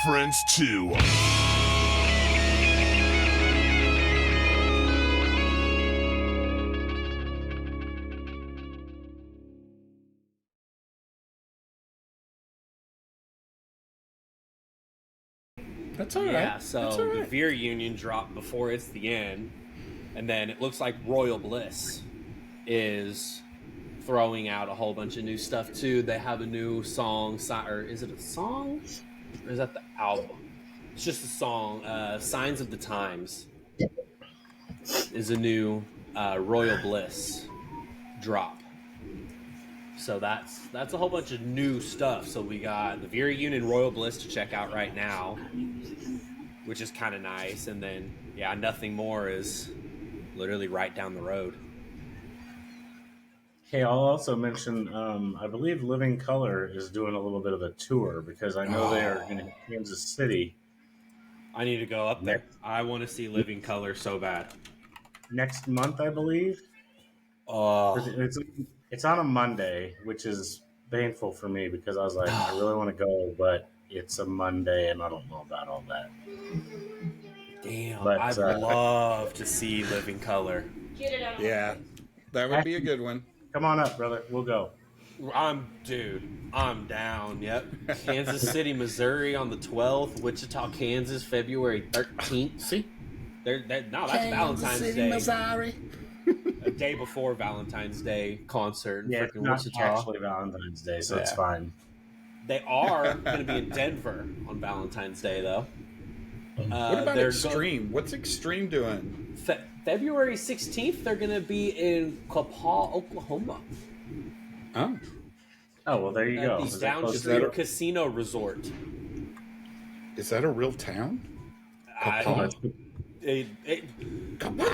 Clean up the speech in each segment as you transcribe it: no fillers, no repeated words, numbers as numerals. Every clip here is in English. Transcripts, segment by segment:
Friends 2. That's all right. Yeah, so the Veer Union dropped before it's the end, and then it looks like Royal Bliss is throwing out a whole bunch of new stuff too. They have a new song, or is it a song? Or is that the album? It's just a song. Signs of the Times is a new Royal Bliss drop. So that's a whole bunch of new stuff. So we got the Veer Union Royal Bliss to check out right now, which is kind of nice. And then, yeah, Nothing More is literally right down the road. Hey, I'll also mention, I believe Living Color is doing a little bit of a tour because I know they are in Kansas City. I need to go up there. I want to see Living Color so bad. Next month, I believe. It's on a Monday, which is painful for me because I was like, I really want to go, but it's a Monday and I don't know about all that. Damn, I'd love to see Living Color. Yeah, that would be a good one. Come on up, brother. We'll go. I'm down. Yep. Kansas City, Missouri on the 12th. Wichita, Kansas, February 13th. See? That's Valentine's Day. Missouri. A day before Valentine's Day concert. Yeah, it's not actually Valentine's Day, so it's fine. They are going to be in Denver on Valentine's Day, though. What about Extreme? What's Extreme doing? February 16th, they're going to be in Quapaw, Oklahoma. Oh, well, there you go. The Down Street Casino Resort. Is that a real town? We're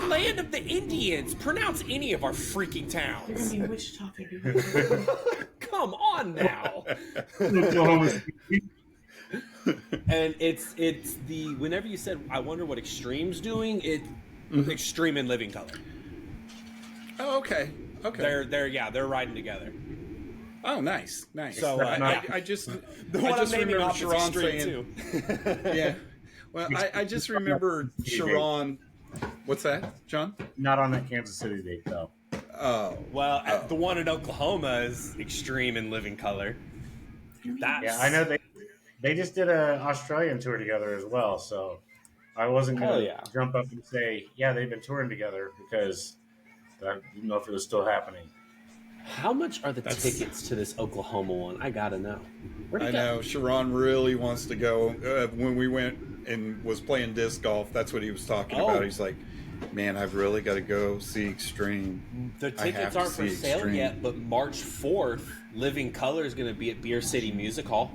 land of the Indians. Pronounce any of our freaking towns. They're going to be in Wichita, February. Come on now. And it's the, whenever you said, I wonder what Extreme's doing, Extreme and Living Color. Oh, okay. They're riding together. Oh, nice. So I just remember Sharon saying too. Yeah. Well, I just remember Sharon. What's that, John? Not on that Kansas City date, though. Oh. Well, the one in Oklahoma is Extreme and Living Color. Yeah, I know they just did an Australian tour together as well, so I wasn't going to jump up and say, yeah, they've been touring together because I didn't know if it was still happening. How much are the tickets to this Oklahoma one? I got to know. I know. Sharon really wants to go. When we went and was playing disc golf, that's what he was talking about. He's like, man, I've really got to go see Extreme. The tickets aren't for sale yet, but March 4th, Living Color is going to be at Beer City Music Hall.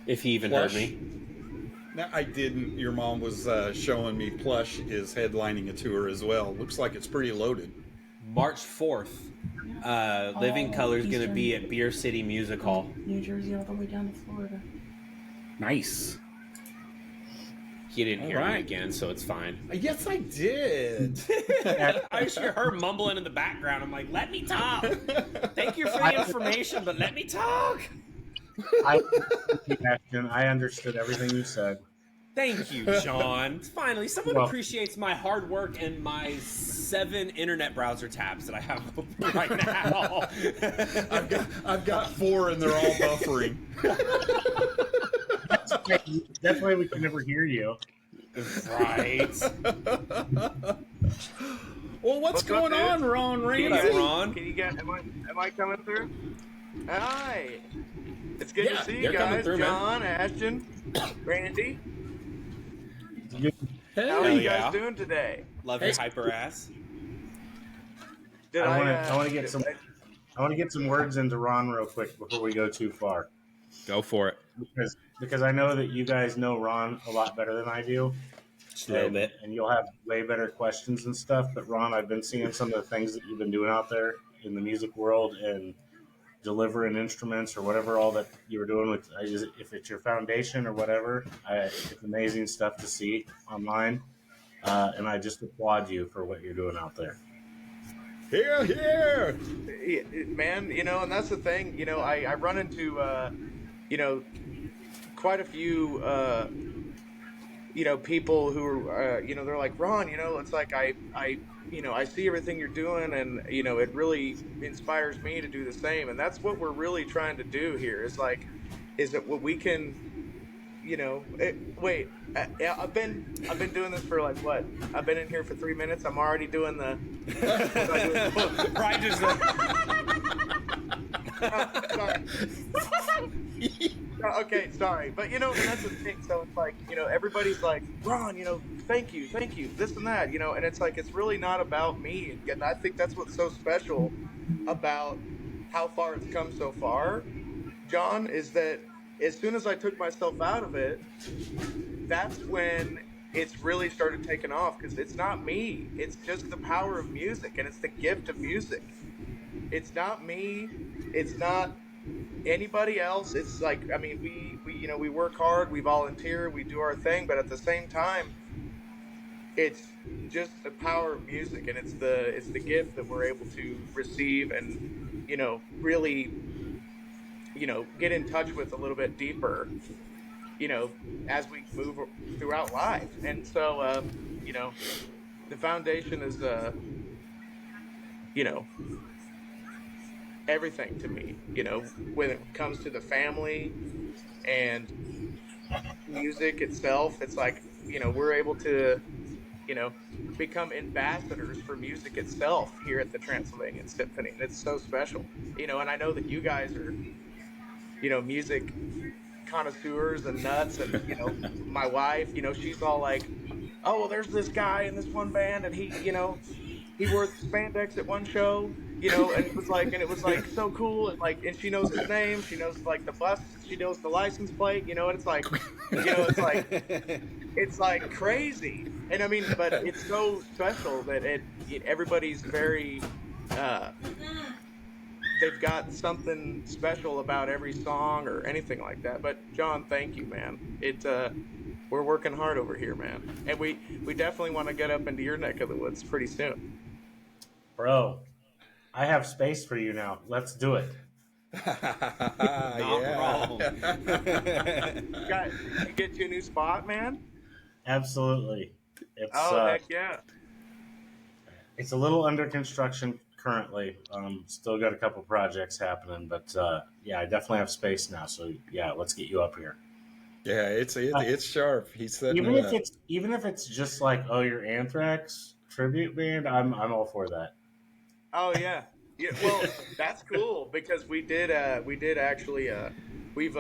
If he even heard me. No, I didn't. Your mom was showing me Plush is headlining a tour as well. Looks like it's pretty loaded. March 4th, Living Color is going to be at Beer City Music Hall. New Jersey all the way down to Florida. Nice. You didn't hear me again, so it's fine. Yes, I did. I just hear her mumbling in the background. I'm like, let me talk. Thank you for the information, but let me talk. I understood everything you said. Thank you, John. Finally, someone appreciates my hard work and my 7 internet browser tabs that I have open right now. I've got 4 and they're all buffering. That's why we can never hear you. Right. Well, what's going on, Ron Ramsey? Ron? Can you get? Am I coming through? Hi. It's good to see you guys, through, John, man. Ashton, Randy. Hey. How are you guys doing today? Love your hyper ass. I want to get some words into Ron real quick before we go too far. Go for it. Because I know that you guys know Ron a lot better than I do. Just a little bit. And you'll have way better questions and stuff. But Ron, I've been seeing some of the things that you've been doing out there in the music world and delivering instruments or whatever all that you were doing with, if it's your foundation or whatever, it's amazing stuff to see online. And I just applaud you for what you're doing out there. Here, here. Man, and that's the thing, I run into, quite a few, people who are, they're like, Ron, it's like I see everything you're doing and, it really inspires me to do the same. And that's what we're really trying to do here is that what we can, wait, I've been doing this for like what? I've been in here for 3 minutes. I'm already doing the, Right, just sorry. Okay, sorry. But, that's the thing. So it's like, everybody's like, Ron, thank you, this and that, and it's like, it's really not about me. And I think that's what's so special about how far it's come so far, John, is that as soon as I took myself out of it, that's when it's really started taking off because it's not me. It's just the power of music and it's the gift of music. It's not me. It's not anybody else. It's like, we work hard, we volunteer, we do our thing, but at the same time, it's just the power of music and it's the gift that we're able to receive and, really, get in touch with a little bit deeper, as we move throughout life. And so, the foundation is, everything to me, when it comes to the family and music itself. It's like, we're able to, become ambassadors for music itself here at the Transylvanian Symphony. And it's so special, and I know that you guys are, music connoisseurs and nuts. And, my wife, she's all like, oh, well, there's this guy in this one band and he wore spandex at one show, and it was like so cool. And like, and she knows his name. She knows like the bus. She knows the license plate, and it's like, it's like crazy. And but it's so special that everybody's very, they've got something special about every song or anything like that. But John, thank you, man. We're working hard over here, man. And we definitely want to get up into your neck of the woods pretty soon. Bro, I have space for you now. Let's do it. Not wrong. Guys, you get you a new spot, man? Absolutely. Heck yeah. It's a little under construction currently. Still got a couple projects happening, but I definitely have space now. So yeah, let's get you up here. Yeah, it's sharp. He said even if it's just like, oh, your Anthrax tribute band, I'm all for that. Oh yeah. Yeah, well, that's cool because we did actually we've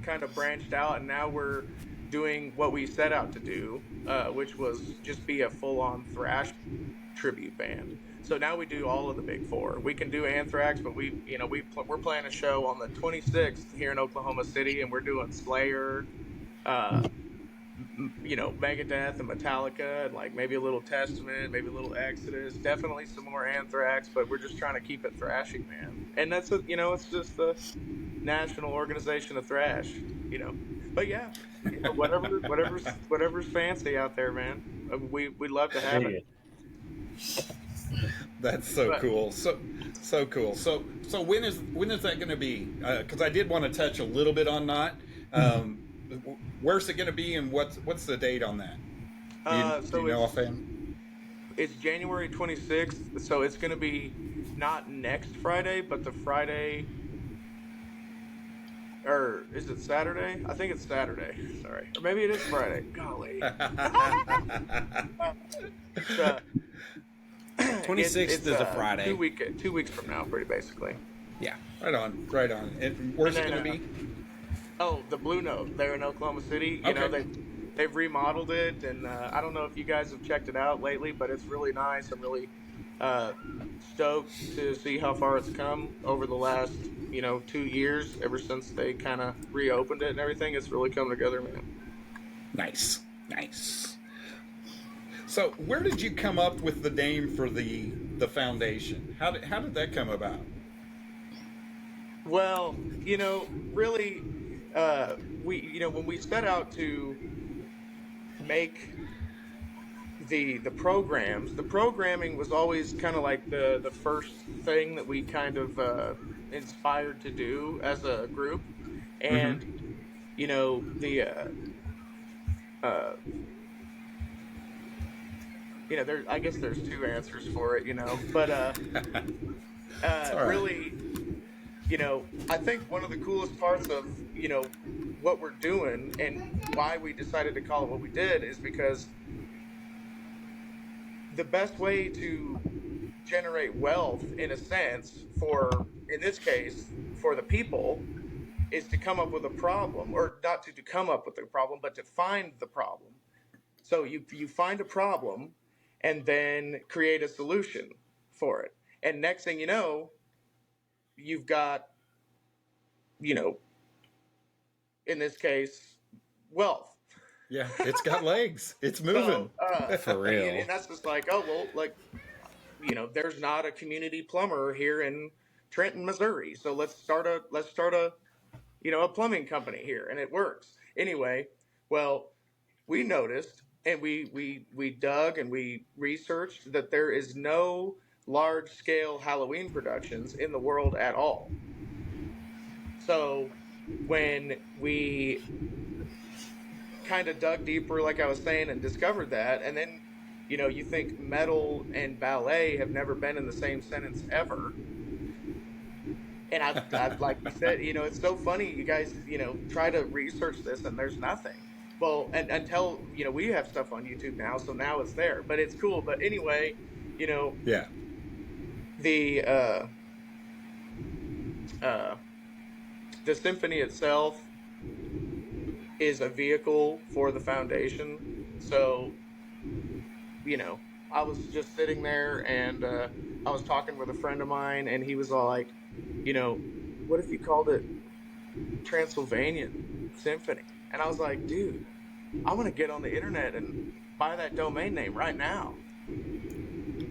kind of branched out and now we're doing what we set out to do, which was just be a full-on thrash tribute band. So now we do all of the big four. We can do Anthrax, but we're playing a show on the 26th here in Oklahoma City, and we're doing Slayer, Megadeth and Metallica, and like maybe a little Testament, maybe a little Exodus, definitely some more Anthrax, but we're just trying to keep it thrashy, man. And that's it's just the National Organization of Thrash, But yeah, whatever's fancy out there, man. We'd love to have it. That's so cool. So So cool. So when is that going to be? Because I did want to touch a little bit on that. Where's it going to be, and what's the date on that? Do you know offhand? It's January 26th, so it's going to be not next Friday, but the Friday. Or is it Saturday? I think it's Saturday. Sorry, or maybe it is Friday. Golly. 26th is a Friday. 2 weeks from now, pretty basically. Yeah. Right on. And where's it going to be? Oh, the Blue Note. They're in Oklahoma City. You know, they've remodeled it, and I don't know if you guys have checked it out lately, but it's really nice. I'm really stoked to see how far it's come over the last 2 years, ever since they kind of reopened it and everything. It's really come together, man. Nice. So, where did you come up with the name for the foundation? How did that come about? Well, really, when we set out to make the programs, the programming was always kind of like the first thing that we kind of inspired to do as a group, and I guess there's two answers for it, but really, I think one of the coolest parts of what we're doing and why we decided to call it what we did is because the best way to generate wealth, in a sense, in this case, for the people, is to come up with a problem, or not to come up with a problem, but to find the problem. So you find a problem and then create a solution for it. And next thing you know, you've got, in this case, wealth. Yeah, it's got legs. It's moving. So, for real. And that's just like, there's not a community plumber here in Trenton, Missouri. So let's start a plumbing company here, and it works. Anyway, well, we noticed, and we dug and we researched that there is no large-scale Halloween productions in the world at all. So when we kind of dug deeper, like I was saying, and discovered that, and then you think metal and ballet have never been in the same sentence ever. And I like you said, it's so funny. You guys, try to research this, and there's nothing. Well, and until we have stuff on YouTube now, so now it's there. But it's cool. But anyway, yeah. The symphony itself is a vehicle for the foundation. So, I was just sitting there, and I was talking with a friend of mine, and he was all like, what if you called it Transylvanian Symphony? And I was like, dude, I'm going to get on the internet and buy that domain name right now.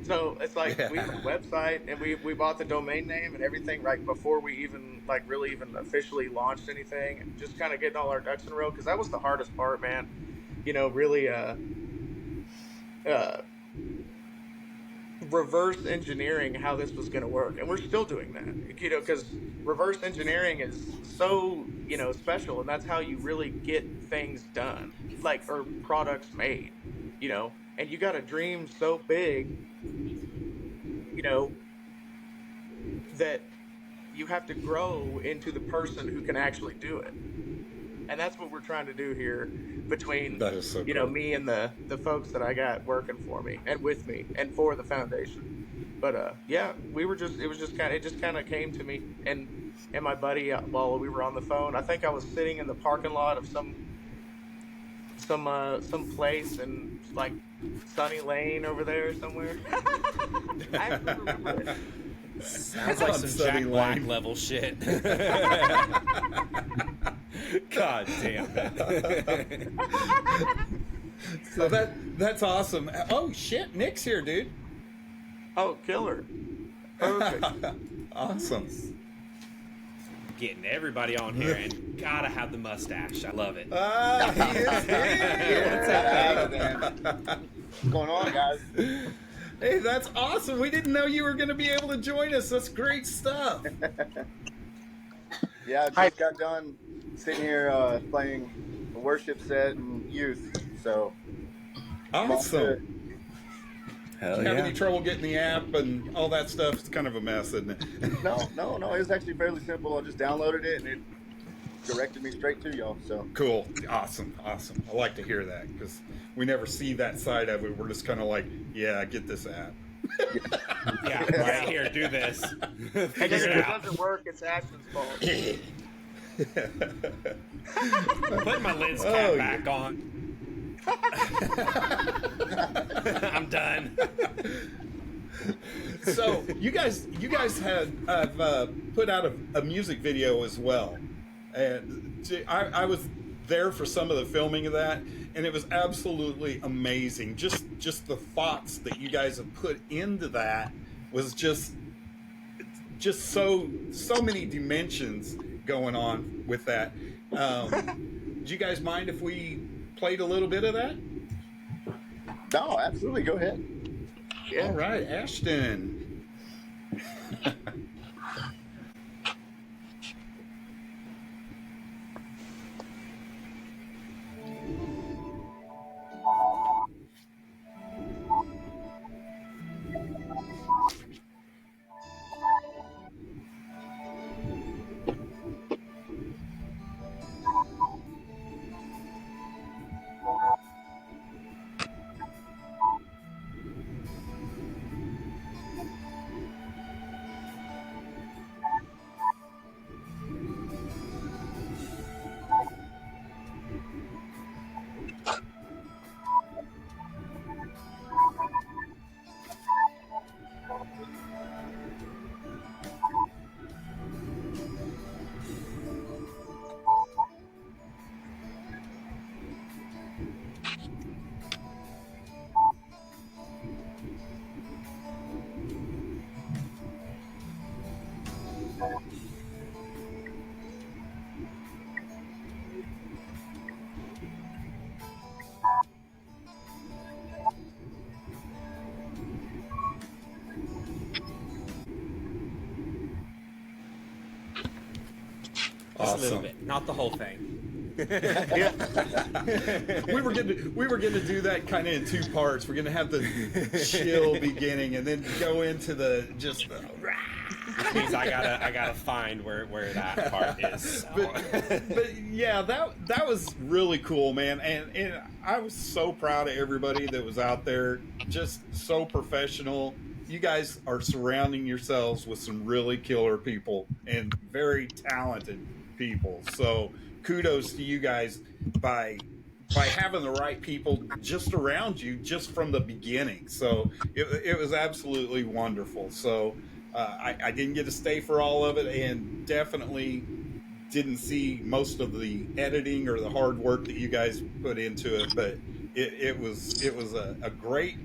So it's like we have a website, and we bought the domain name and everything right before we even really even officially launched anything, and just kind of getting all our ducks in a row, because that was the hardest part, man. Really reverse engineering how this was going to work, and we're still doing that, because reverse engineering is so special, and that's how you really get things done, or products made, and you got to dream so big, that you have to grow into the person who can actually do it. And that's what we're trying to do here between, so cool. Me and the folks that I got working for me and with me and for the foundation. But it just kind of came to me, and my buddy, while we were on the phone, I think I was sitting in the parking lot of some place in Sunny Lane over there somewhere. I actually remember it. Sounds like some Jack Black level shit. God damn it. So that's awesome. Oh shit, Nick's here, dude. Oh, killer. Perfect. Awesome. Getting everybody on here, and gotta have the mustache. I love it. He is here. What's going on, guys? Hey, that's awesome. We didn't know you were going to be able to join us. That's great stuff. Yeah, I just got done sitting here playing a worship set and youth. So awesome. Hell Did you have yeah. any trouble getting the app and all that stuff? It's kind of a mess, isn't it? No. It was actually fairly simple. I just downloaded it and it directed me straight to y'all. So cool. Awesome. I like to hear that because we never see that side of it. We're just kind of like, yeah, get this app. Yeah, right here, do this. And if it doesn't work, it's Ashton's fault. Put my lens cap back on. I'm done. So you guys have put out a music video as well, and I was there for some of the filming of that, and it was absolutely amazing. Just the thoughts that you guys have put into that was just so many dimensions going on with that. Do you guys mind if we played a little bit of that? No, absolutely. Go ahead. Yeah. All right, Ashton. Just a little bit, not the whole thing. we were gonna do that kind of in two parts. We're gonna have the chill beginning and then go into the just the. Means I gotta find where that part is. So. But yeah, that was really cool, man, and I was so proud of everybody that was out there, just so professional. You guys are surrounding yourselves with some really killer people and very talented people. So kudos to you guys by having the right people just around you just from the beginning. So it was absolutely wonderful. So I didn't get to stay for all of it and definitely didn't see most of the editing or the hard work that you guys put into it, but it was a great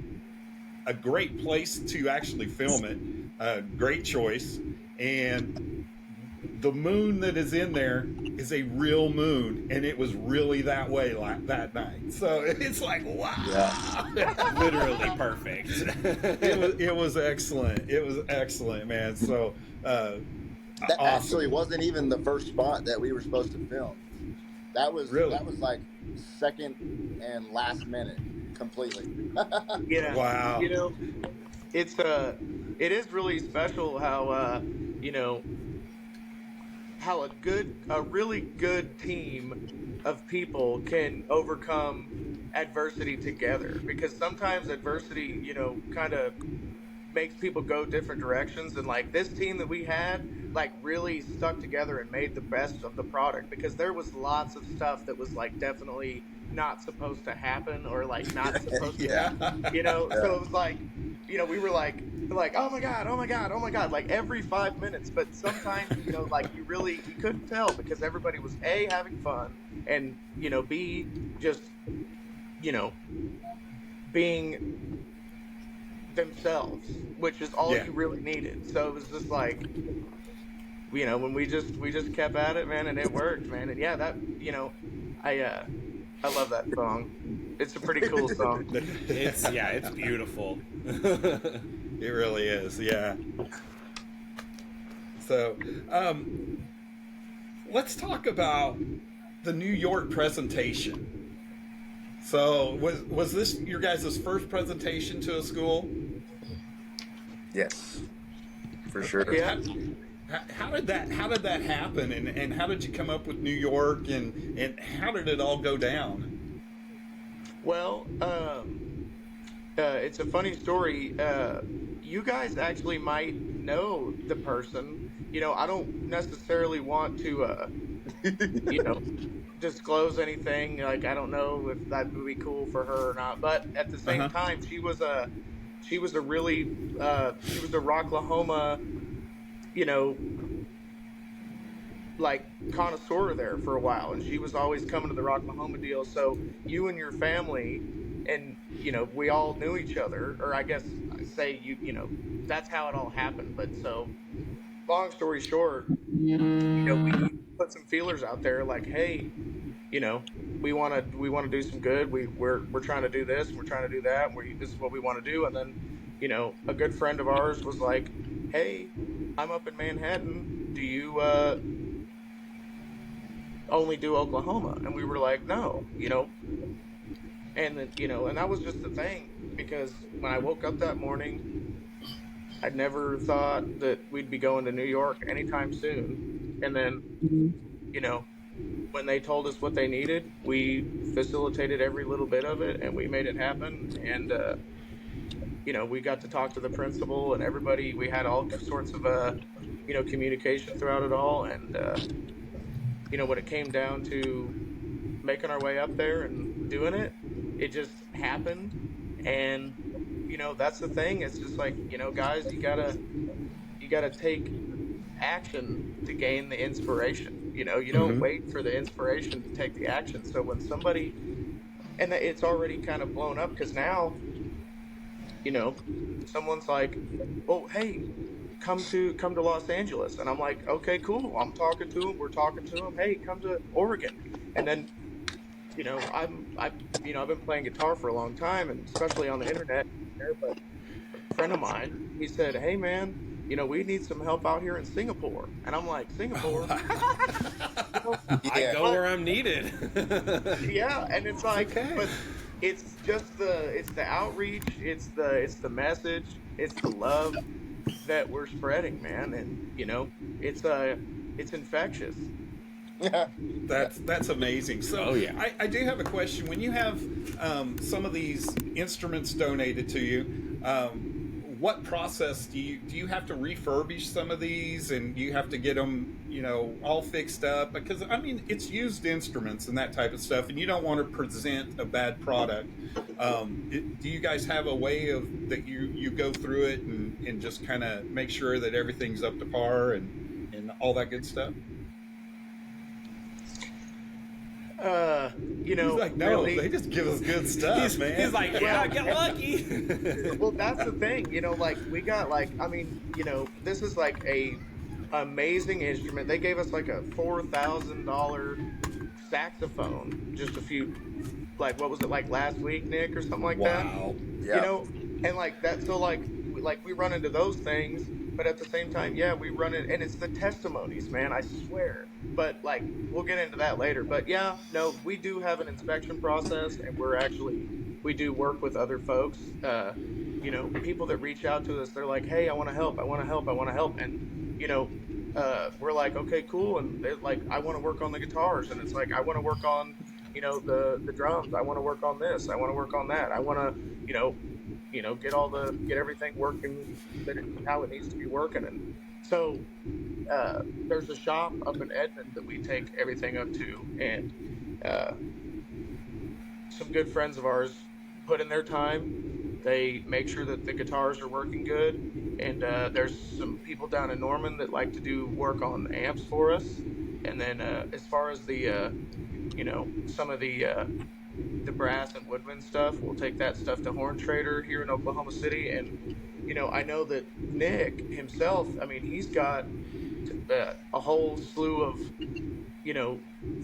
place to actually film it. Great choice. And the moon that is in there is a real moon, and it was really that way like that night. So it's like, wow. Yeah. Literally perfect. It was excellent. It was excellent, man. So that awesome. Actually wasn't even the first spot that we were supposed to film. That was like second and last minute completely. Yeah. Wow. You know, it is really special how how a really good team of people can overcome adversity together, because sometimes adversity, kind of makes people go different directions, and like this team that we had like really stuck together and made the best of the product, because there was lots of stuff that was like definitely not supposed to happen or like not supposed to happen, so it was like, we were like oh my god like every 5 minutes, but sometimes like you couldn't tell because everybody was A, having fun, and B, just being themselves, which is all you really needed. So it was just like, when we just kept at it, man, and it worked, man. And yeah, that I love that song. It's a pretty cool song. It's beautiful. It really is, yeah. So, let's talk about the New York presentation. So, was this your guys' first presentation to a school? Yes, for sure. Yeah. How did that happen, and how did you come up with New York, and how did it all go down? Well, it's a funny story. You guys actually might know the person. I don't necessarily want to, disclose anything. Like, I don't know if that would be cool for her or not. But at the same time, she was a really, she was a Rocklahoma, like connoisseur there for a while, and she was always coming to the Rocklahoma deal. So you and your family, and we all knew each other, or I guess I say that's how it all happened. But so, long story short, we put some feelers out there, like, hey, we want to do some good. We're trying to do this, we're trying to do that. This is what we want to do, and then a good friend of ours was like, hey, I'm up in Manhattan. Do you only do Oklahoma? And we were like, no, and then, and that was just the thing, because when I woke up that morning, I'd never thought that we'd be going to New York anytime soon. And then, when they told us what they needed, we facilitated every little bit of it, and we made it happen. And, we got to talk to the principal and everybody. We had all sorts of, communication throughout it all. And, when it came down to making our way up there and doing it, it just happened. And, that's the thing. It's just like, guys, you gotta take action to gain the inspiration. You don't wait for the inspiration to take the action. So when somebody, and it's already kind of blown up, because now, someone's like, oh, hey, come to Los Angeles. And I'm like, okay, cool. I'm talking to him. We're talking to him. Hey, come to Oregon. And then, I've been playing guitar for a long time, and especially on the internet. But a friend of mine, he said, hey man, we need some help out here in Singapore. And I'm like, Singapore? I go where I'm needed. Yeah, and it's like, okay. But it's just the outreach, it's the message, it's the love that we're spreading, man. And it's infectious. Yeah, that's amazing. So I do have a question. When you have some of these instruments donated to you, what process do you have to refurbish some of these, and you have to get them all fixed up? Because I mean, it's used instruments and that type of stuff, and you don't want to present a bad product. Do you guys have a way of that you go through it and just kind of make sure that everything's up to par and all that good stuff? He's like, no, really, they just give us good stuff, man. He's like, yeah, get lucky. Well, that's the thing, like, we got, like, I mean, this is like a amazing instrument. They gave us like a $4,000 saxophone just a few, like, what was it, like last week, Nick, or something like that? Wow. Yeah. And like that, so like we run into those things, but at the same time, yeah, we run it, and it's the testimonies, man, I swear. But like, we'll get into that later. But yeah, no, we do have an inspection process, and we do work with other folks. People that reach out to us, they're like, hey, I want to help, and we're like, okay, cool, and they're like, I want to work on the guitars, and it's like, I want to work on the drums, I want to work on this, I want to work on that, I want to get everything working how it needs to be working. And so there's a shop up in Edmond that we take everything up to, and some good friends of ours put in their time. They make sure that the guitars are working good, and there's some people down in Norman that like to do work on amps for us. And then as far as the some of the brass and woodwind stuff, we'll take that stuff to Horn Trader here in Oklahoma City. And I know that Nick himself, I mean, he's got a whole slew of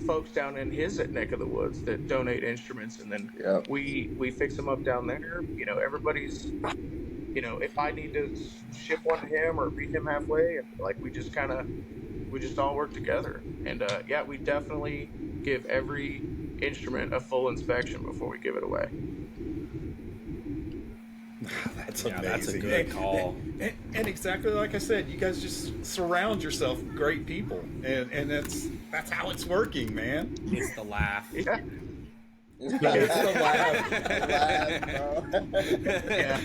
folks down in his neck of the woods that donate instruments, and then we fix them up down there. Everybody's, if I need to ship one to him or meet him halfway, and like we just all work together. And we definitely give every instrument a full inspection before we give it away. That's amazing. That's a good call. And exactly like I said, you guys just surround yourself with great people, and that's how it's working, man. It's the laugh. Yeah. It's the laugh. Yeah.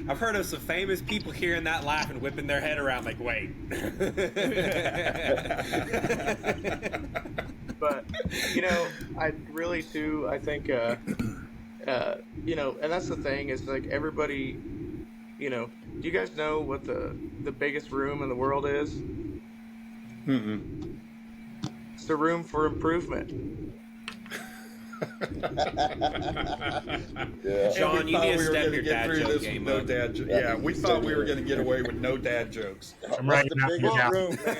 I've heard of some famous people hearing that laugh and whipping their head around like, wait. But I really too. I think and that's the thing is like everybody. Do you guys know what the biggest room in the world is? Mm-mm. It's the room for improvement. Sean, you need to step your dad joke game up. Yeah, we thought we were going to get away with no dad jokes. I'm right the biggest room, man.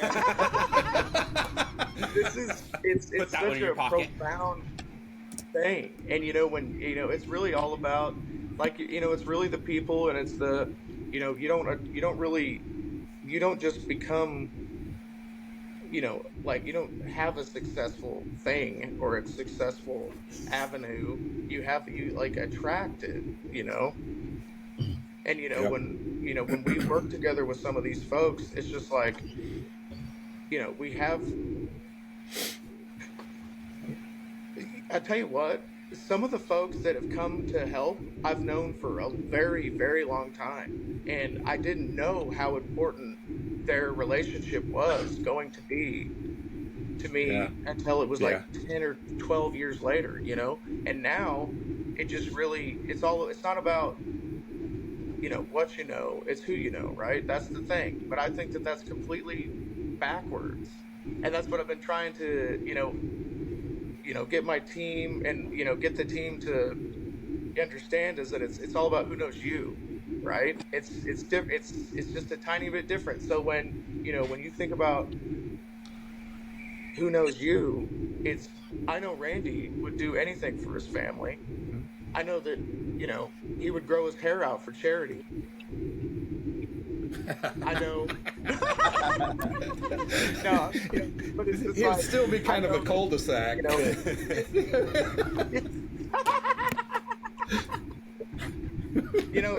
It's such a profound thing, and when it's really all about it's really the people, and it's the you don't just become you don't have a successful thing or a successful avenue. You attract it, and when we work together with some of these folks, it's just like we have. I tell you what, some of the folks that have come to help, I've known for a very, very long time, and I didn't know how important their relationship was going to be to me until it was 10 or 12 years later, and now it just really, it's not about, what it's who right? That's the thing. But I think that that's completely backwards. And that's what I've been trying to, get my team and, get the team to understand is that it's all about who knows you, right? It's different. It's just a tiny bit different. So when you think about who knows you, I know Randy would do anything for his family. I know that, he would grow his hair out for charity. I know. No, but it's just It'd still be kind of a cul-de-sac.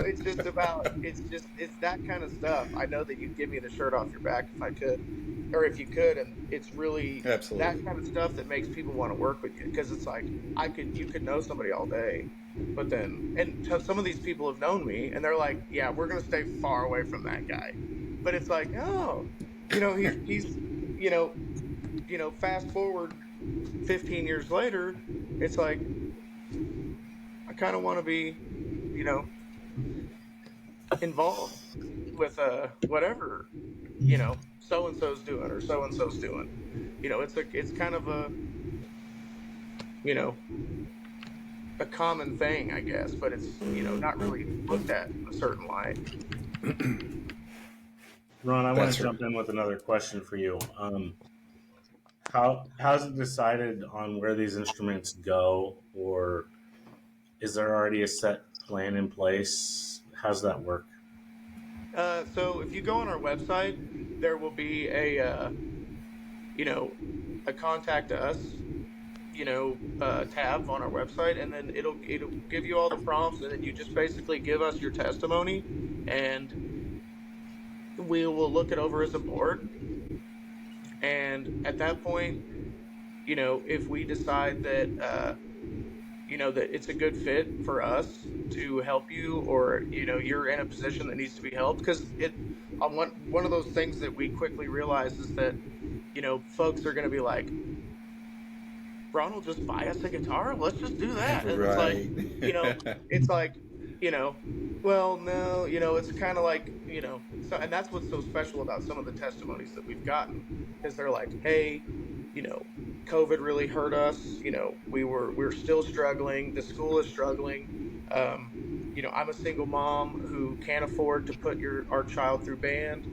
It's just about, it's that kind of stuff. I know that you'd give me the shirt off your back if I could, or if you could, and it's really Absolutely. That kind of stuff that makes people want to work with you, because it's like, you could know somebody all day, but then, and some of these people have known me, and they're like, yeah, we're going to stay far away from that guy. But it's like, oh, he's fast forward 15 years later, it's like, I kind of want to be, involved with whatever, so-and-so's doing or so-and-so's doing. It's kind of a common thing, I guess, but it's, not really looked at in a certain light. Ron, I want to jump in with another question for you. How's it decided on where these instruments go, or is there already a set plan in place? How's that work? So if you go on our website, there will be a contact us, tab on our website, and then it'll give you all the prompts, and then you just basically give us your testimony, and we will look it over as a board. And at that point, if we decide that, that it's a good fit for us to help you, or, you're in a position that needs to be helped, because one of those things that we quickly realize is that, folks are going to be like, Ron will just buy us a guitar. Let's just do that. And right. It's like, well, no, it's kind of like, so, and that's what's so special about some of the testimonies that we've gotten, is they're like, hey, COVID really hurt us. We're still struggling. The school is struggling. I'm a single mom who can't afford to put our child through band.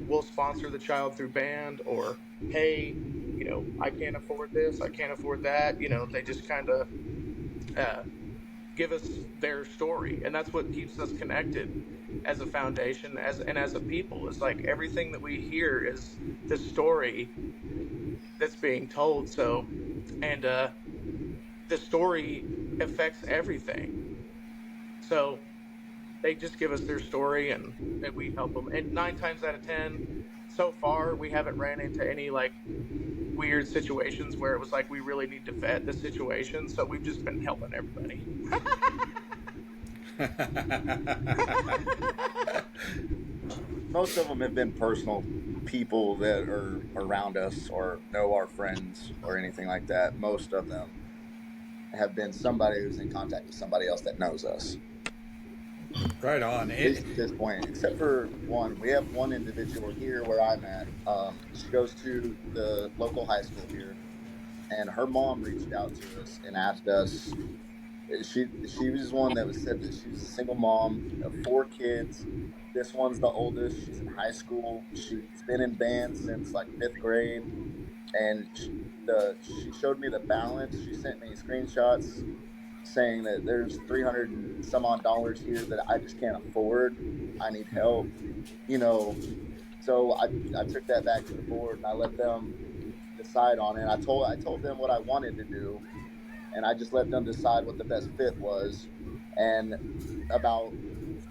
We'll sponsor the child through band. Or, hey, I can't afford this, I can't afford that. They just kind of give us their story, and that's what keeps us connected as a foundation, as a people. It's like everything that we hear is the story that's being told. So, and the story affects everything. So they just give us their story, and we help them. And 9 times out of 10, so far, we haven't ran into any like weird situations where it was like we really need to vet the situation. So we've just been helping everybody. Most of them have been personal people that are around us or know our friends or anything like that. Most of them have been somebody who's in contact with somebody else that knows us. Right on. At least at this point, except for one. We have one individual here where I'm at. She goes to the local high school here, and her mom reached out to us and asked us. She was one that was said that she was a single mom of 4 kids. This one's the oldest. She's in high school. She's been in band since like 5th grade, and she showed me the balance. She sent me screenshots saying that there's 300 and some odd dollars here that I just can't afford. I need help, you know. So I took that back to the board and I let them decide on it. I told them what I wanted to do, and I just let them decide what the best fit was. And about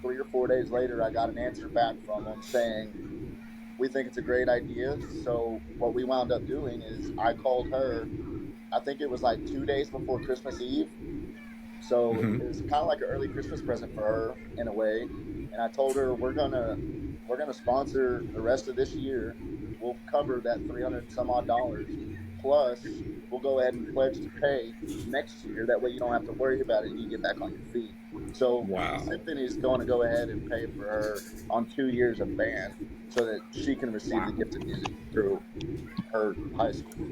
3 or 4 days later, I got an answer back from them saying, "We think it's a great idea." So what we wound up doing is I called her. I think it was like 2 days before Christmas Eve. So it was kind of like an early Christmas present for her in a way. And I told her we're gonna sponsor the rest of this year. We'll cover that 300 and some odd dollars. Plus, we'll go ahead and pledge to pay next year. That way, you don't have to worry about it, and you get back on your feet. So the symphony is going to go ahead and pay for her on 2 years of band, so that she can receive the gift of music through her high school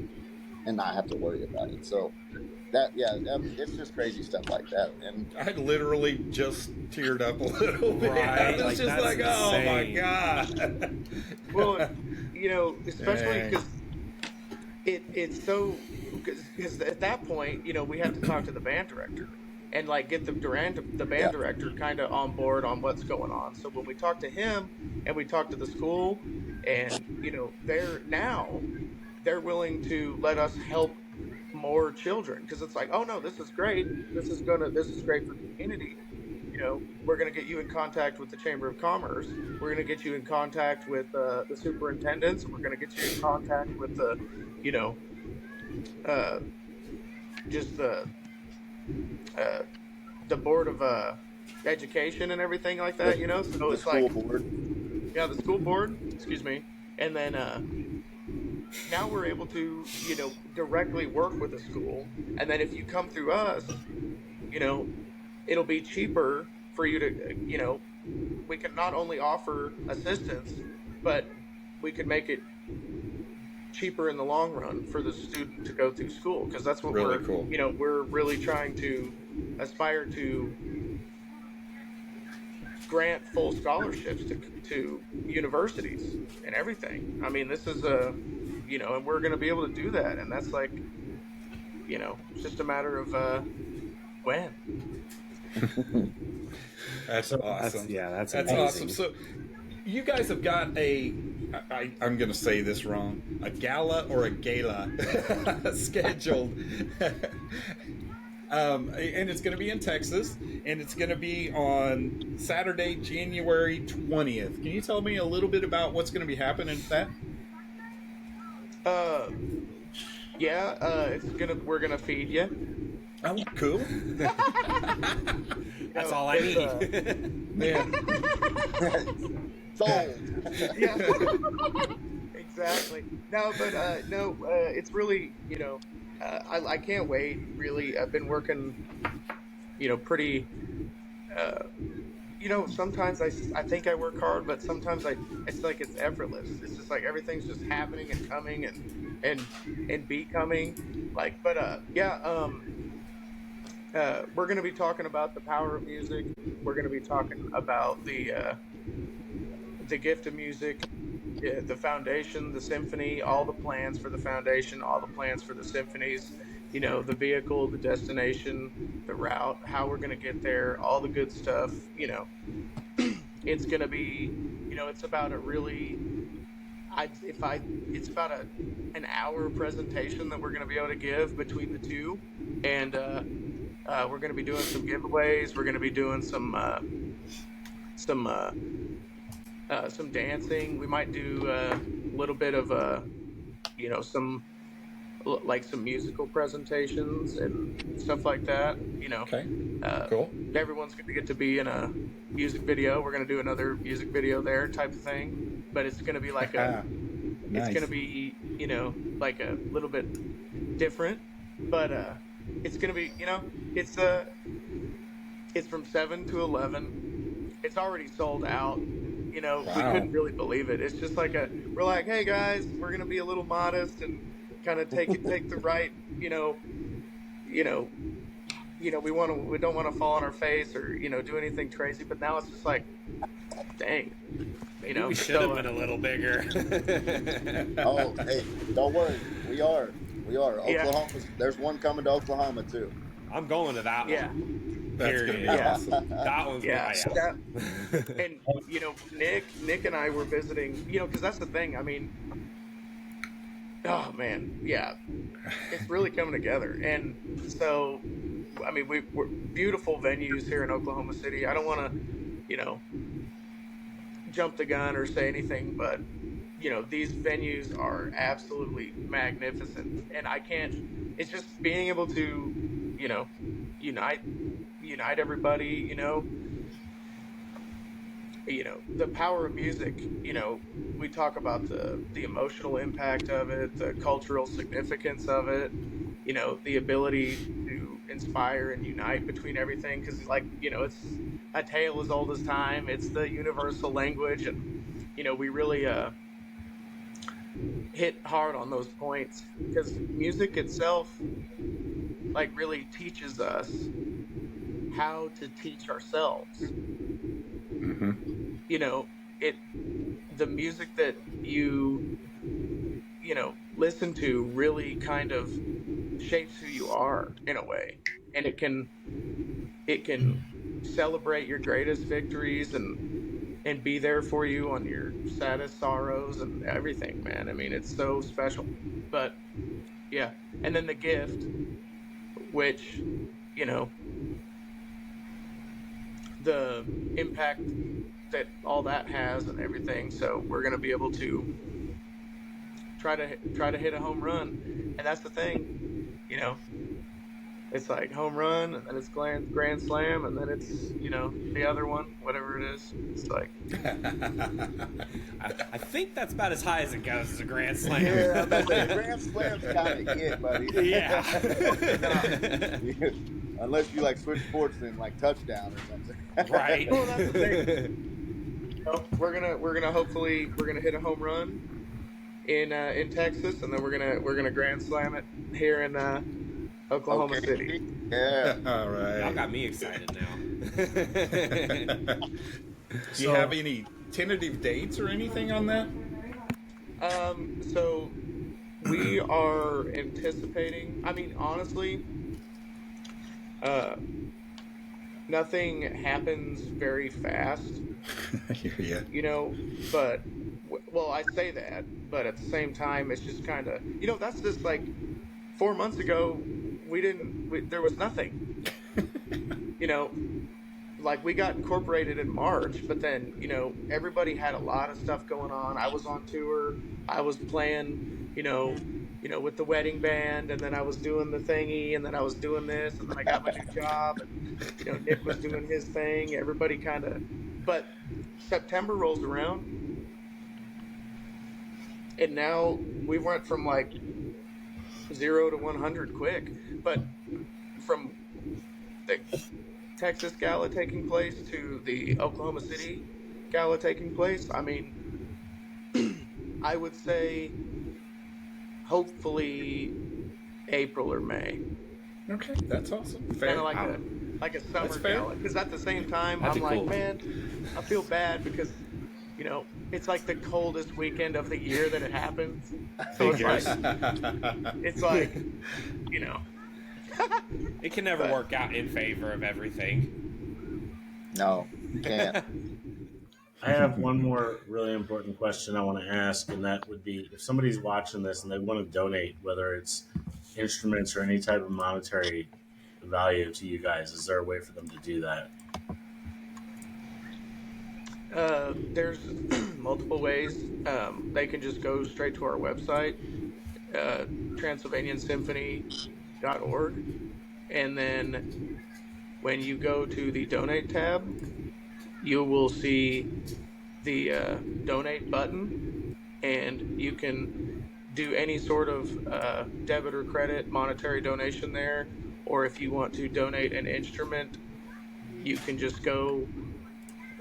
and not have to worry about it. So it's just crazy stuff like that. And I literally just teared up a little bit. Right? I was just like, oh my god. Well, especially because it's so, because at that point, we have to talk to the band director and like get the band director kind of on board on what's going on. So when we talk to him and we talk to the school, and they're willing to let us help more children, because it's like, oh no, this is great. This is great for the community. We're going to get you in contact with the Chamber of Commerce. We're going to get you in contact with the superintendents. We're going to get you in contact with the, just the board of education and everything like that. So it's like the school board. Excuse me. And then now we're able to directly work with the school, and then if you come through us, it'll be cheaper for you to, we can not only offer assistance, but we could make it cheaper in the long run for the student to go through school, because that's what we're really trying to aspire to grant full scholarships to universities and everything. I mean, this is and we're going to be able to do that, and that's like, it's just a matter of when. That's awesome. That's awesome. So you guys have got I'm going to say this wrong, a gala or a gala scheduled. And it's going to be in Texas, and it's going to be on Saturday, January 20th. Can you tell me a little bit about what's going to be happening at that? We're gonna feed you. Oh, cool. That's all I need. Man. Sold. Yeah. Exactly. No, but it's really, I can't wait. Really, I've been working, pretty. Sometimes I think I work hard, but sometimes it's like it's effortless. It's just like everything's just happening and coming and becoming. Like, but we're going to be talking about the power of music. We're going to be talking about the gift of music. the foundation, the symphony, all the plans for the foundation, all the plans for the symphonies, the vehicle, the destination, the route, how we're going to get there, all the good stuff. It's going to be, it's about a really, it's about an hour presentation that we're going to be able to give between the two. And we're going to be doing some giveaways. We're going to be doing some dancing. We might do a little bit of some musical presentations and stuff like that. Okay. Cool. Everyone's going to get to be in a music video. We're going to do another music video there, type of thing. But it's going to be like nice. It's going to be like a little bit different. But it's going to be it's from 7 to 11. It's already sold out. Wow. We couldn't really believe it. It's just like we're like, hey guys, we're gonna be a little modest and kind of take the right, we don't want to fall on our face or do anything crazy. But now it's just like, dang, we should have been a little bigger. Oh, hey, don't worry, we are. Oklahoma. Yeah. There's one coming to Oklahoma too. I'm going to that one. That's gonna be awesome. That one's and Nick and I were visiting, because that's the thing. I mean, oh man, yeah, it's really coming together. And so, I mean, we're beautiful venues here in Oklahoma City. I don't want to, jump the gun or say anything, but these venues are absolutely magnificent, and it's just being able to, unite everybody, the power of music. We talk about the emotional impact of it, the cultural significance of it, the ability to inspire and unite between everything, because it's a tale as old as time. It's the universal language, and we really hit hard on those points, because music itself really teaches us how to teach ourselves. Mm-hmm. The music that you listen to really kind of shapes who you are in a way, and it can celebrate your greatest victories and be there for you on your saddest sorrows and everything, man. I mean, it's so special. But yeah, and then the gift, which the impact that all that has and everything. So we're going to be able to try to hit a home run, and that's the thing, it's like home run, and then it's grand slam, and then it's the other one, whatever it is. It's like I think that's about as high as it goes as a grand slam. Yeah, the grand slam's kind of it, buddy. Yeah. Unless you switch sports and touchdown or something. Right. Well, that's the thing. We're gonna hopefully hit a home run in Texas, and then we're gonna grand slam it here in Oklahoma City. Yeah. All right. Y'all got me excited now. Do you have any tentative dates or anything on that? So we are anticipating. I mean, honestly, nothing happens very fast. Yeah. But I say that, but at the same time, it's just kind of, that's just 4 months ago, there was nothing. We got incorporated in March, but then, everybody had a lot of stuff going on. I was on tour. I was playing, with the wedding band, and then I was doing the thingy, and then I was doing this, and then I got my new job, and, Nick was doing his thing. Everybody but September rolls around, and now we went from 0 to 100 quick, but from the Texas Gala taking place to the Oklahoma City Gala taking place, I mean, I would say hopefully April or May. Okay, that's awesome. Fair. Kind of like a summer gala, because at the same time, I'm like, man, I feel bad because it's like the coldest weekend of the year that it happens. So it's like, you know, it can never work out in favor of everything. No, you can't. I have one more really important question I want to ask, and that would be if somebody's watching this and they want to donate, whether it's instruments or any type of monetary value to you guys, is there a way for them to do that? There's multiple ways. They can just go straight to our website, transylvaniansymphony.org, and then when you go to the donate tab, you will see the donate button, and you can do any sort of debit or credit monetary donation there, or if you want to donate an instrument, you can just go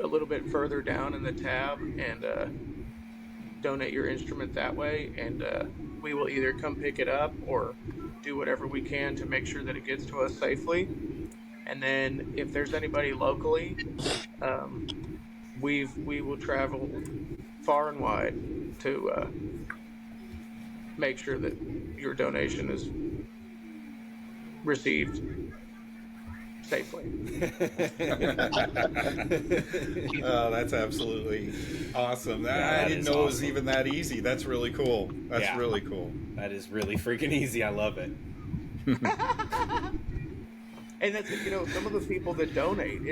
a little bit further down in the tab and donate your instrument that way, and we will either come pick it up or do whatever we can to make sure that it gets to us safely. And then if there's anybody locally, we will travel far and wide to make sure that your donation is received safely. Oh, that's absolutely awesome. I didn't know it was even that easy. That's really cool. That's really cool. That is really freaking easy. I love it. And that's, you know, some of the people that donate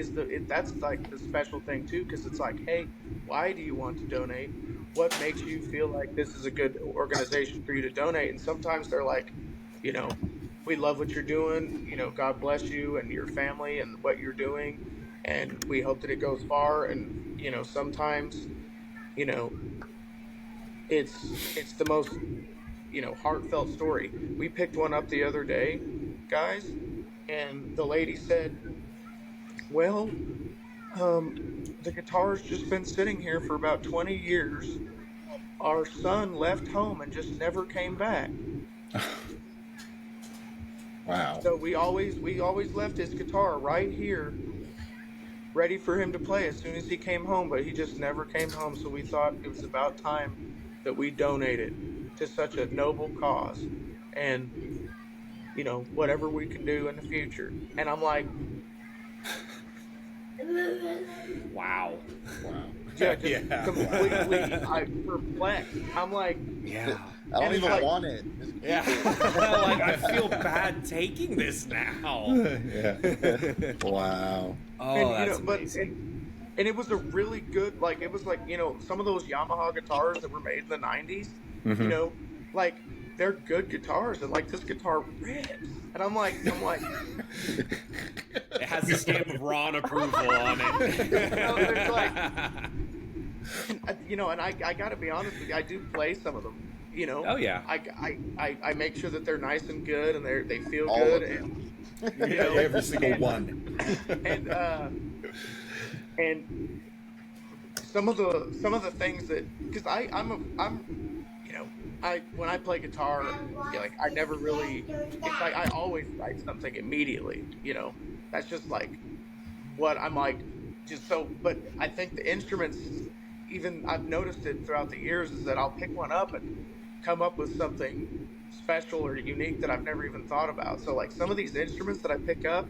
that's like the special thing too, because it's like, hey, why do you want to donate? What makes you feel like this is a good organization for you to donate? And sometimes they're like, you know, we love what you're doing. You know, God bless you and your family and what you're doing, and we hope that it goes far. And you know, sometimes, you know, it's the most, you know, heartfelt story. We picked one up the other day, guys, and the lady said, well, the guitar's just been sitting here for about 20 years. Our son left home and just never came back. Wow. So we always left his guitar right here, ready for him to play as soon as he came home, but he just never came home. So we thought it was about time that we donated to such a noble cause, and you know, whatever we can do in the future. And I'm like, wow. Yeah, completely perplexed. I'm like, I don't even want it. Yeah. Like, I feel bad taking this now. Yeah. Wow. Oh, and, that's you know, amazing. And it was a really good, like, it was like, you know, some of those Yamaha guitars that were made in the 90s, you know, like, they're good guitars, and like, this guitar rips. And I'm like, it has the stamp of Ron approval on it. It's like, you know, and I gotta be honest with you, I do play some of them, you know. Oh yeah. I make sure that they're nice and good, and they feel All good, of and You know, every single one. And some of the things that, because I'm you know, when I play guitar, you know, like, I never really, it's like I always write something immediately, you know. That's just like what I'm like, just so. But I think the instruments, even I've noticed it throughout the years, is that I'll pick one up and come up with something special or unique that I've never even thought about. So like some of these instruments that I pick up,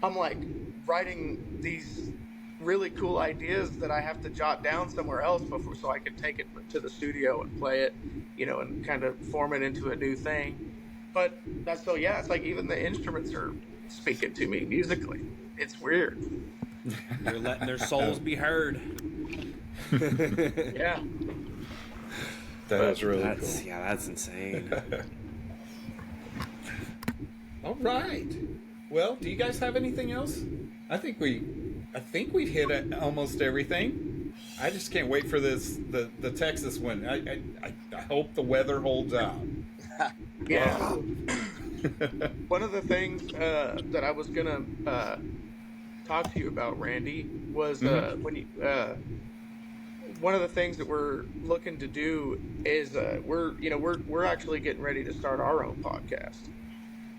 I'm like writing these really cool ideas that I have to jot down somewhere else before, so I can take it to the studio and play it, you know, and kind of form it into a new thing. But that's, so yeah, it's like even the instruments are speaking to me musically. It's weird. You're letting their souls be heard. Yeah. That's really cool. Yeah, that's insane. All right. Well, do you guys have anything else? I think we've hit almost everything. I just can't wait for the Texas one. I hope the weather holds out. Yeah. One of the things that I was gonna talk to you about, Randy, was when you. One of the things that we're looking to do is we're actually getting ready to start our own podcast.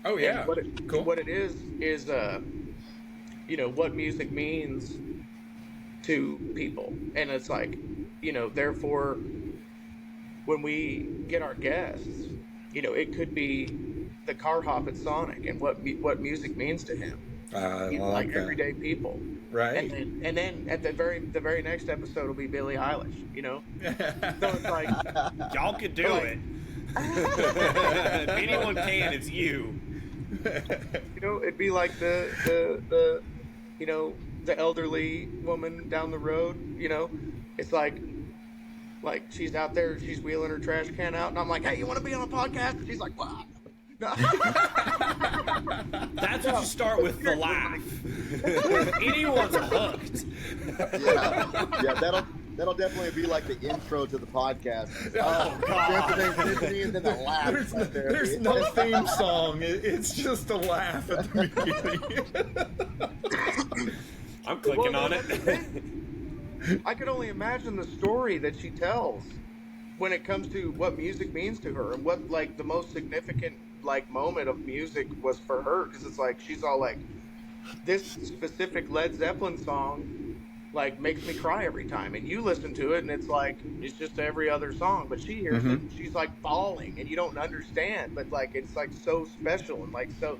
Oh yeah, cool. What it is you know, what music means to people, and it's like, therefore, when we get our guests, it could be the car hop at Sonic and what music means to him. Like everyday people, right? And then at the very next episode will be Billie Eilish. So it's like y'all could do it. If anyone can, it's you. It'd be like the the elderly woman down the road. It's like she's out there, she's wheeling her trash can out, and I'm like, hey, you want to be on a podcast? And she's like, what? No. That's what you start with, the laugh. Anyone's hooked. Yeah, that'll definitely be like the intro to the podcast. Oh God! Symphony, and then the laugh. There's no theme song. It's just a laugh at the beginning. I'm clicking on it. I could only imagine the story that she tells when it comes to what music means to her and what the most significant moment of music was for her, because it's she's all like, this specific Led Zeppelin song makes me cry every time, and you listen to it and it's it's just every other song, but she hears it and she's bawling and you don't understand, but it's so special and so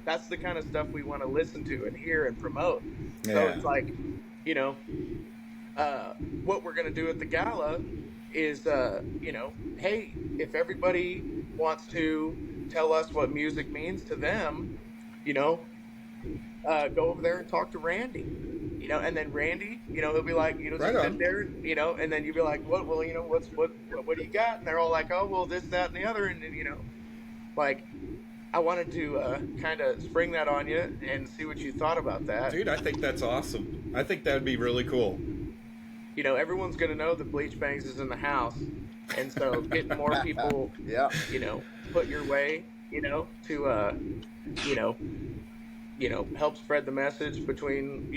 that's the kind of stuff we want to listen to and hear and promote. So it's what we're going to do at the gala is, hey, if everybody wants to tell us what music means to them, go over there and talk to Randy, and then Randy, he'll be like, right sit there, and then you'll be like, what do you got? And they're all like, oh, well, this, that, and the other. And then, I wanted to kind of spring that on you and see what you thought about that. Dude, I think that's awesome. I think that would be really cool. Everyone's going to know that Bleach Bangs is in the house. And so getting more people, put your way, to, help spread the message between,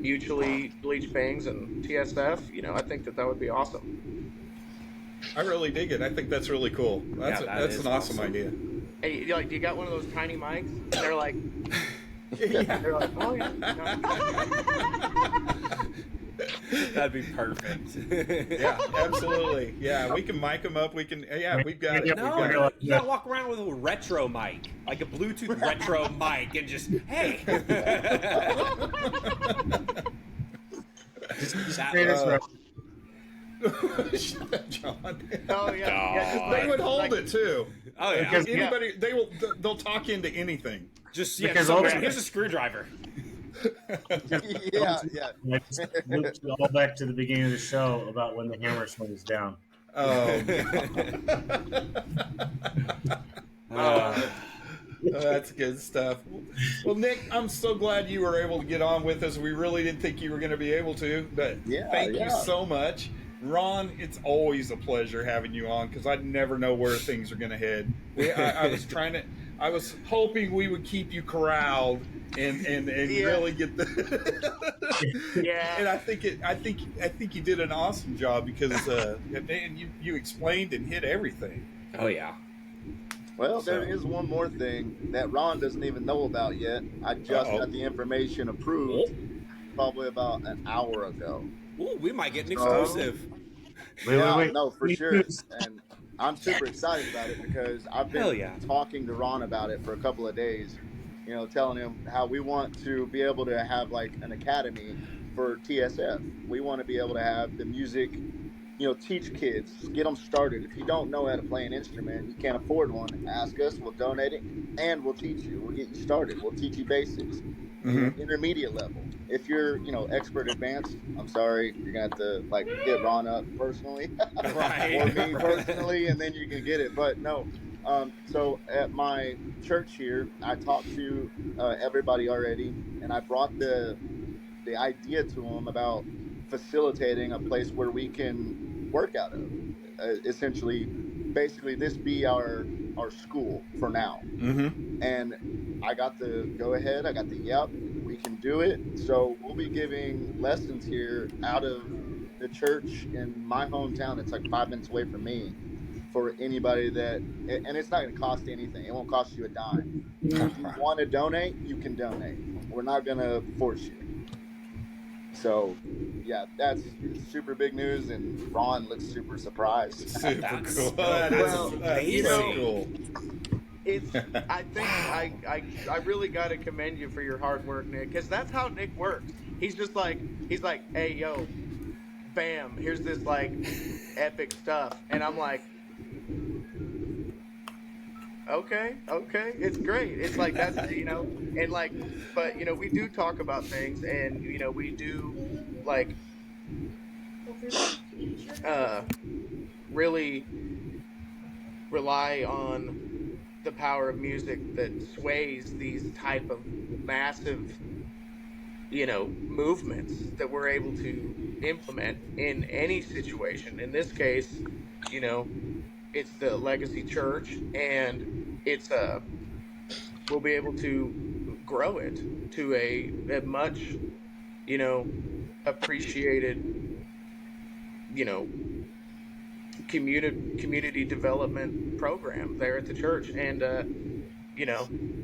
mutually Bleach Bangs and TSF, I think that would be awesome. I really dig it. I think that's really cool. That's an awesome idea. Hey, you got one of those tiny mics? And they're like, they're like, oh yeah. That'd be perfect. Yeah, absolutely. Yeah, we can mic them up. We can. Yeah, we've got it. No, you gotta walk around with a retro mic, like a Bluetooth retro mic, and just hey. Shut up, John. Oh yeah, they would hold it too. Oh yeah, because anybody they'll talk into anything. Just here's a screwdriver. Yeah. Let's go all back to the beginning of the show about when the hammer swings down. That's good stuff. Well, Nick, I'm so glad you were able to get on with us. We really didn't think you were going to be able to, but thank you so much. Ron, it's always a pleasure having you on because I never know where things are going to head. I was hoping we would keep you corralled and really get the And I think you did an awesome job because man, you explained and hit everything. Oh yeah. Well, there is one more thing that Ron doesn't even know about yet. I just got the information approved probably about an hour ago. Ooh, we might get an exclusive. Wait. No, for sure. And I'm super excited about it because I've been talking to Ron about it for a couple of days, telling him how we want to be able to have an academy for TSF. We want to be able to have the music, teach kids, get them started. If you don't know how to play an instrument, you can't afford one, ask us, we'll donate it, and we'll teach you. We'll get you started. We'll teach you basics. Intermediate level. If you're, expert advanced, I'm sorry, you're gonna have to hit Ron up personally, right? Or me personally, and then you can get it. But no, so at my church here, I talked to everybody already, and I brought the idea to them about facilitating a place where we can work out of. Essentially, basically, this be our school for now. And I got the go ahead. I got the we can do it. So we'll be giving lessons here out of the church in my hometown. It's 5 minutes away from me. For anybody and it's not going to cost anything. It won't cost you a dime. If you want to donate, you can donate. We're not going to force you. So, yeah, that's super big news, and Ron looks super surprised. Super cool. Well, so cool. It's. I think I really got to commend you for your hard work, Nick, because that's how Nick works. He's like, hey, yo, bam, here's this like epic stuff, and I'm like, okay, it's great. It's like that's and like, but we do talk about things, and we do like really rely on the power of music that sways these type of massive movements that we're able to implement in any situation. In this case, it's the legacy church, and it's we'll be able to grow it to a much appreciated you know community development program there at the church. And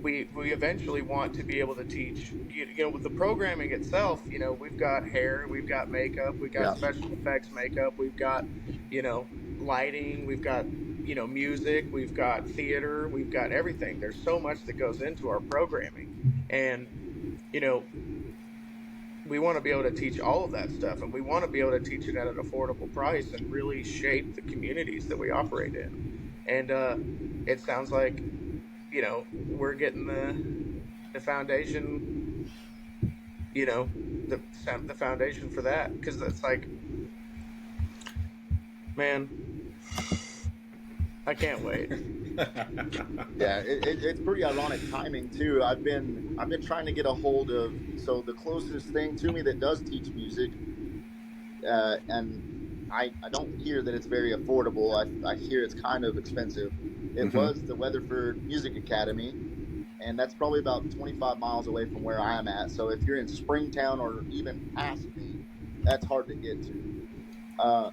we eventually want to be able to teach with the programming itself. We've got hair, we've got makeup, we've got Yeah. special effects makeup, we've got lighting, we've got music, we've got theater, we've got everything. There's so much that goes into our programming, and we want to be able to teach all of that stuff, and we want to be able to teach it at an affordable price and really shape the communities that we operate in. And it sounds like we're getting the foundation, the foundation for that, because it's like, man, I can't wait. Yeah, it's pretty ironic timing too. I've been trying to get a hold of, so the closest thing to me that does teach music, and I don't hear that it's very affordable. I hear it's kind of expensive. It was the Weatherford Music Academy, and that's probably about 25 miles away from where I am at. So if you're in Springtown or even past me, that's hard to get to.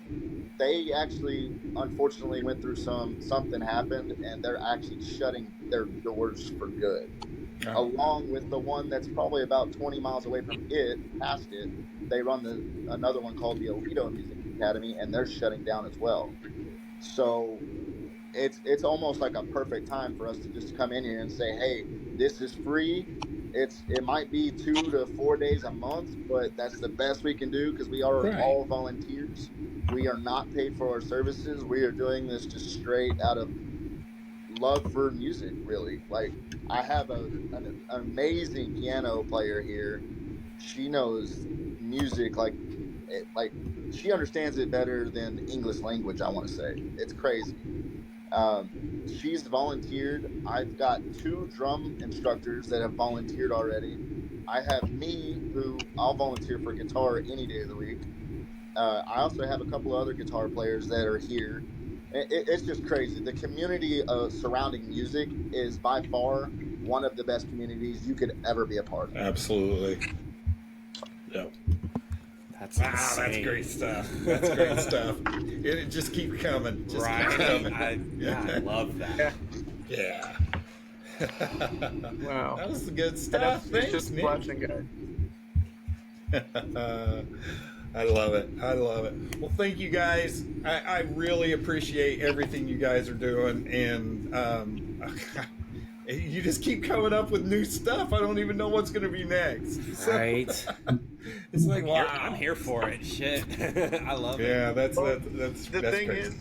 They actually, unfortunately, went through something happened, and they're actually shutting their doors for good. Oh. Along with the one that's probably about 20 miles away from it, past it, they run another one called the Alito Music Academy, and they're shutting down as well. So it's almost like a perfect time for us to just come in here and say, hey, this is free. It might be 2 to 4 days a month, but that's the best we can do, because we are all volunteers. We are not paid for our services. We are doing this just straight out of love for music, really. Like, I have an amazing piano player here. She knows music like she understands it better than English language, I want to say. It's crazy. She's volunteered. I've got 2 drum instructors that have volunteered already. I have me, who I'll volunteer for guitar any day of the week. I also have a couple of other guitar players that are here. It's just crazy. The community surrounding music is by far one of the best communities you could ever be a part of. Absolutely. Yep. That's insane. That's great stuff. That's great stuff. It just keep coming. Just keep coming. I love that. Yeah. Wow. That was the good stuff. Thanks, just Nick. watching, guys. I love it. I love it. Well, thank you guys. I really appreciate everything you guys are doing, and you just keep coming up with new stuff. I don't even know what's going to be next. Right. It's like, wow. I'm here for it. Shit. I love it. Yeah, that's the that's thing crazy. is,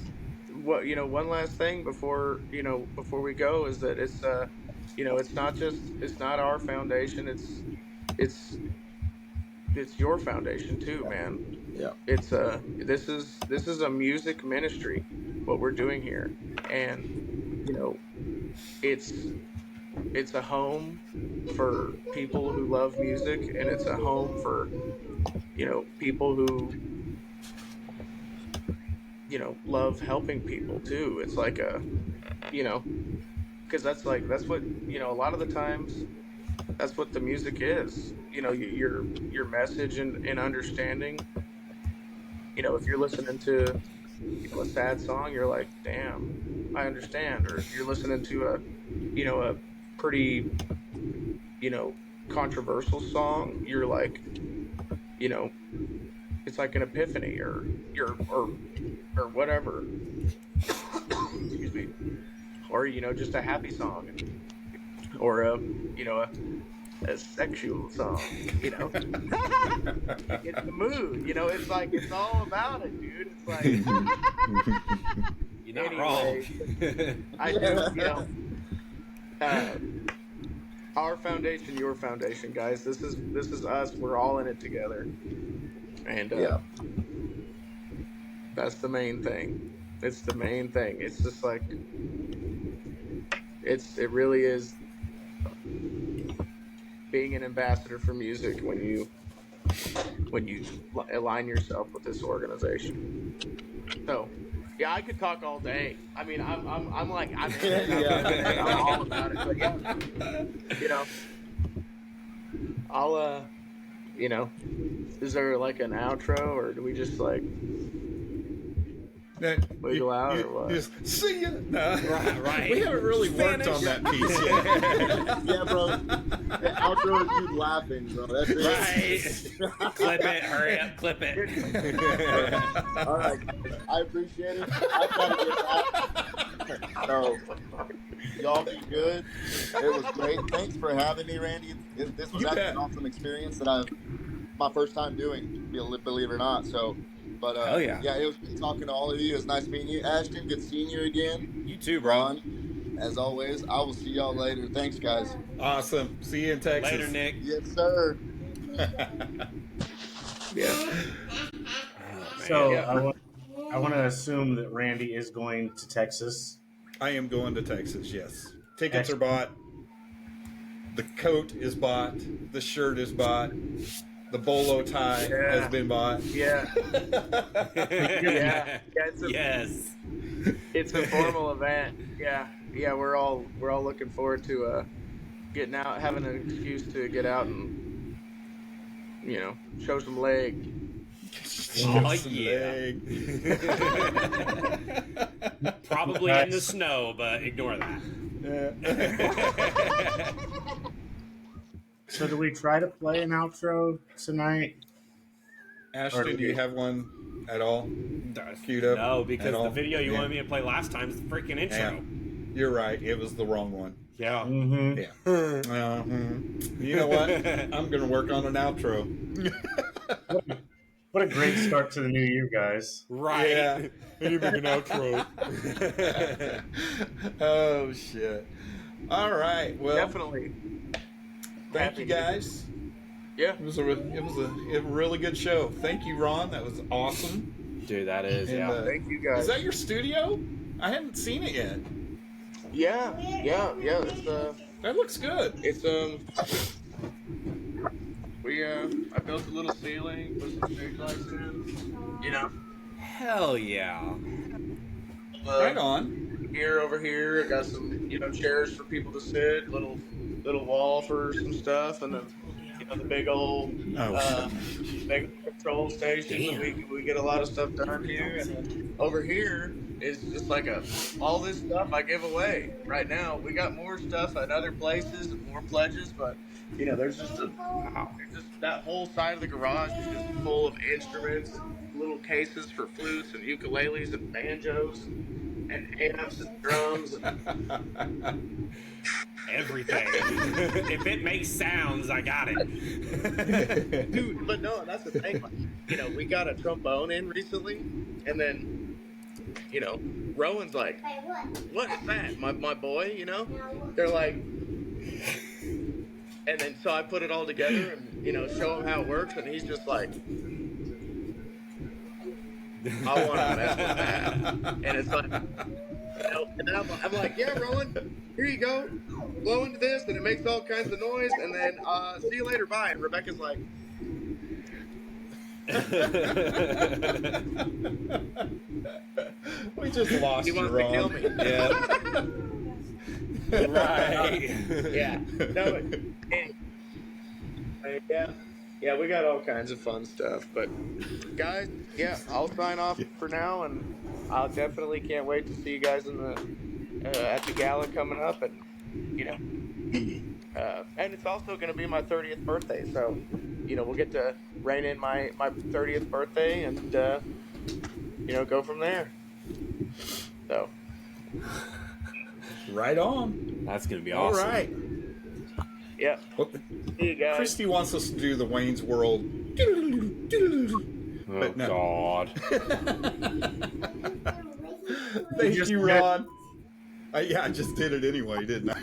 what one last thing before we go is that it's it's not our foundation. It's your foundation too, man. Yeah. It's this is a music ministry, what we're doing here, and it's a home for people who love music, and it's a home for people who love helping people too. It's like a because that's what a lot of the times that's what the music is. Your message and understanding. If you're listening to a sad song, you're like, damn, I understand. Or if you're listening to a pretty controversial song, you're like, you know, it's like an epiphany or whatever. Excuse me. Or, you know, just a happy song, or a sexual song, you know. It's the mood, you know. It's like, it's all about it, dude. It's like, you're not anyway, wrong. I do, you know. Our foundation, your foundation, guys. This is us. We're all in it together, and that's the main thing. It's the main thing. It's just like, it really is being an ambassador for music when you align yourself with this organization. So, yeah, I could talk all day. I mean, I'm like, I'm all about it. But yeah, you know, I'll you know, is there like an outro, or do we just like wiggle out, or what? Just see ya. No. Right. We haven't really worked on that piece yet. Yeah, bro. The outro is you laughing, bro. That's it. Right. Clip it. Hurry up. Clip it. All right, guys. I appreciate it. I gotta get back. So, y'all be good. It was great. Thanks for having me, Randy. This was actually an awesome experience that my first time doing, believe it or not. So, but hell yeah. Yeah, it was good talking to all of you. It was nice meeting you, Ashton. Good seeing you again. You too, bro. Ron, as always, I will see y'all later. Thanks, guys. Awesome. See you in Texas. Later, Nick. Yes, sir. Yeah. So I want to assume that Randy is going to Texas. I am going to Texas, yes. Tickets are bought. The coat is bought. The shirt is bought. The bolo tie has been bought. Yeah. Yeah. It's a formal event. Yeah. Yeah, we're all looking forward to getting out, having an excuse to get out and, you know, show some leg. Oh, yeah. Probably in the snow, but ignore that. So do we try to play an outro tonight? Ashton, do you have one at all queued up? No, because the video you wanted me to play last time is the freaking intro. Yeah. You're right. It was the wrong one. Yeah. Mm-hmm. Yeah. You know what? I'm going to work on an outro. What a great start to the new year, guys. Right. Yeah. You make an outro. Oh, shit. All right. Well, Definitely. Thank you, guys. Yeah. It was a really good show. Thank you, Ron. That was awesome. Dude, that is, And, thank you, guys. Is that your studio? I haven't seen it yet. Yeah. It's That looks good. It's I built a little ceiling, put some stage lights in. You know. Hell yeah. Right on. Here, over here, I got some, you know, chairs for people to sit, little wall for some stuff, and then, you know, the big old big control station. We get a lot of stuff done here, and then over here is just like all this stuff I give away right now. We got more stuff at other places and more pledges, but you know, there's just that whole side of the garage is just full of instruments, little cases for flutes and ukuleles and banjos and amps and drums and everything. If it makes sounds, I got it. Dude, but no, that's the thing. Like, you know, we got a trombone in recently, and then, you know, Rowan's like, what is that? My boy, you know? They're like, and then so I put it all together and, you know, show him how it works, and he's just like, I want to mess with that. And it's like, you know, and then I'm like, yeah, Rowan, here you go. Blow into this, and it makes all kinds of noise, and then see you later, bye. And Rebecca's like, we just lost he you, wants Ron. to kill me. Yeah. Right. Yeah. No, yeah, we got all kinds of fun stuff. But guys, yeah, I'll sign off for now, and I'll definitely can't wait to see you guys in the at the gala coming up, and you know, and it's also going to be my 30th birthday, so we'll get to rein in my 30th birthday and go from there. So right on. That's gonna be awesome. All right. Yeah. Well, see you guys. Christy wants us to do the Wayne's World. Oh no. God. Thank you, Ron. I just did it anyway, didn't I?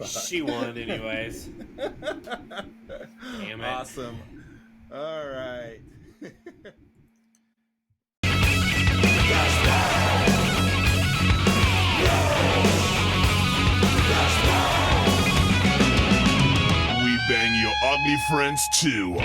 She won anyways. Damn it. Awesome. All right. We bang your ugly friends too.